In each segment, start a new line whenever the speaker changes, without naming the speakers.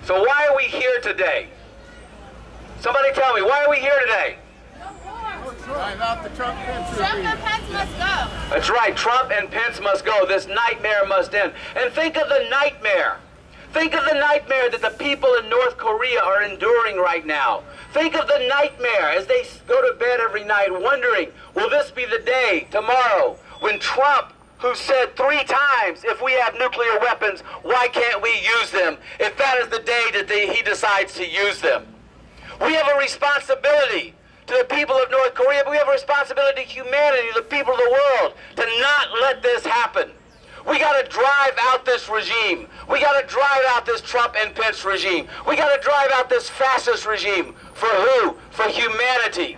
So why are we here today? Somebody tell me, why are we here today?
Drive out the Trump Pence.
Trump and Pence must go.
That's right, Trump and Pence must go. This nightmare must end. And think of the nightmare. Think of the nightmare that the people in North Korea are enduring right now. Think of the nightmare as they go to bed every night wondering, will this be the day tomorrow when Trump, who said 3 times, if we have nuclear weapons, why can't we use them? If that is the day that he decides to use them. We have a responsibility to the people of North Korea, but we have a responsibility to humanity, the people of the world, to not let this happen. We got to drive out this regime. We got to drive out this Trump and Pence regime. We got to drive out this fascist regime. For who? For humanity.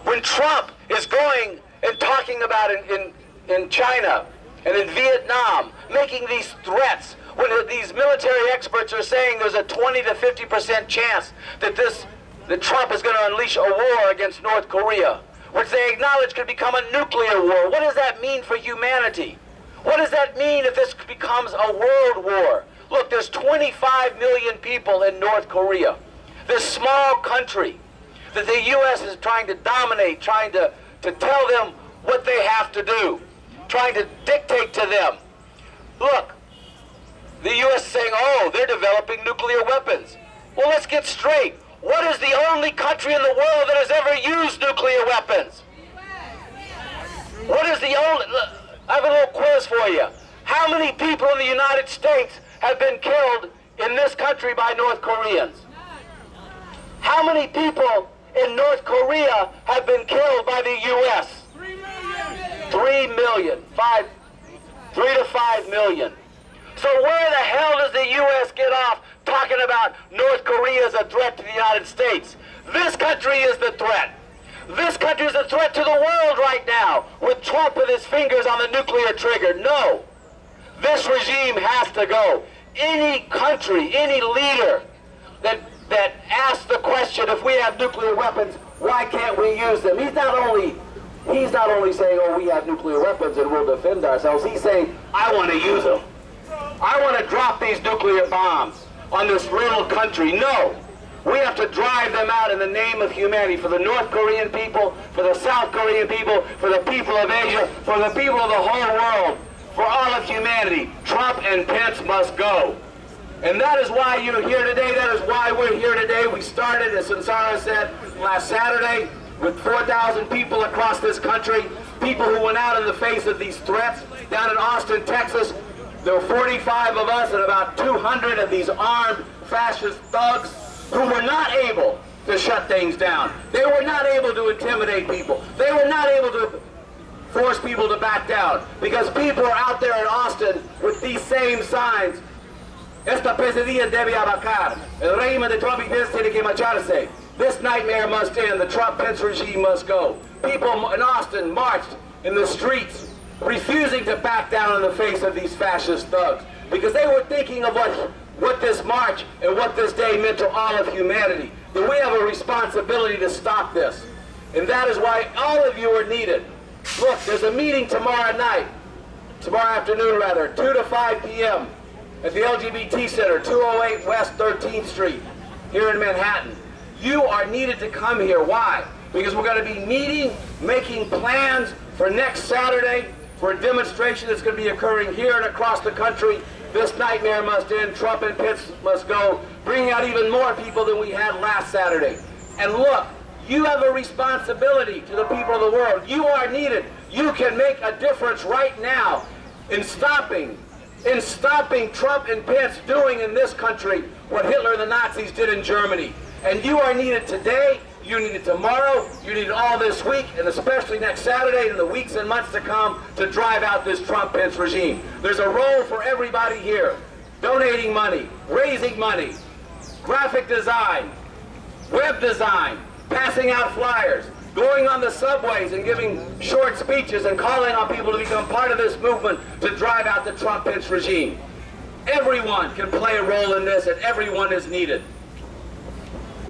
When Trump is going and talking about in China and in Vietnam, making these threats, when these military experts are saying there's a 20 to 50% chance that Trump is going to unleash a war against North Korea, which they acknowledge could become a nuclear war. What does that mean for humanity? What does that mean if this becomes a world war? Look, there's 25 million people in North Korea. This small country that the U.S. is trying to dominate, trying to tell them what they have to do, trying to dictate to them. Look, the U.S. is saying, oh, they're developing nuclear weapons. Well, let's get straight. What is the only country in the world that has ever used nuclear weapons? What is the only... I have a little quiz for you. How many people in the United States have been killed in this country by North Koreans? How many people in North Korea have been killed by the U.S.?
3 million.
3 million. 3 to 5 million. So where the hell does the U.S. get off talking about North Korea as a threat to the United States? This country is the threat. This country is a threat to the world right now, with Trump with his fingers on the nuclear trigger. No. This regime has to go. Any country, any leader that asks the question, if we have nuclear weapons, why can't we use them? He's not only saying, oh, we have nuclear weapons and we'll defend ourselves. He's saying, I want to use them. I want to drop these nuclear bombs on this little country. No. We have to drive them out in the name of humanity, for the North Korean people, for the South Korean people, for the people of Asia, for the people of the whole world, for all of humanity. Trump and Pence must go. And that is why you're here today. That is why we're here today. We started, as Sansara said, last Saturday with 4,000 people across this country, people who went out in the face of these threats. Down in Austin, Texas, there were 45 of us and about 200 of these armed fascist thugs who were not able to shut things down. They were not able to intimidate people. They were not able to force people to back down, because people are out there in Austin with these same signs. Esta pesadilla debe acabar. El régimen de Trump y Pence tiene que marcharse. This nightmare must end. The Trump-Pence regime must go. People in Austin marched in the streets, refusing to back down in the face of these fascist thugs, because they were thinking of what this march and what this day meant to all of humanity. That we have a responsibility to stop this. And that is why all of you are needed. Look, there's a meeting tomorrow afternoon, 2 to 5 p.m. at the LGBT Center, 208 West 13th Street, here in Manhattan. You are needed to come here. Why? Because we're going to be meeting, making plans for next Saturday for a demonstration that's going to be occurring here and across the country. This nightmare must end. Trump and Pence must go, bringing out even more people than we had last Saturday. And look, you have a responsibility to the people of the world. You are needed. You can make a difference right now in stopping Trump and Pence doing in this country what Hitler and the Nazis did in Germany. And you are needed today, you need it tomorrow, you need it all this week, and especially next Saturday and the weeks and months to come to drive out this Trump-Pence regime. There's a role for everybody here. Donating money, raising money, graphic design, web design, passing out flyers, going on the subways and giving short speeches and calling on people to become part of this movement to drive out the Trump-Pence regime. Everyone can play a role in this, and everyone is needed.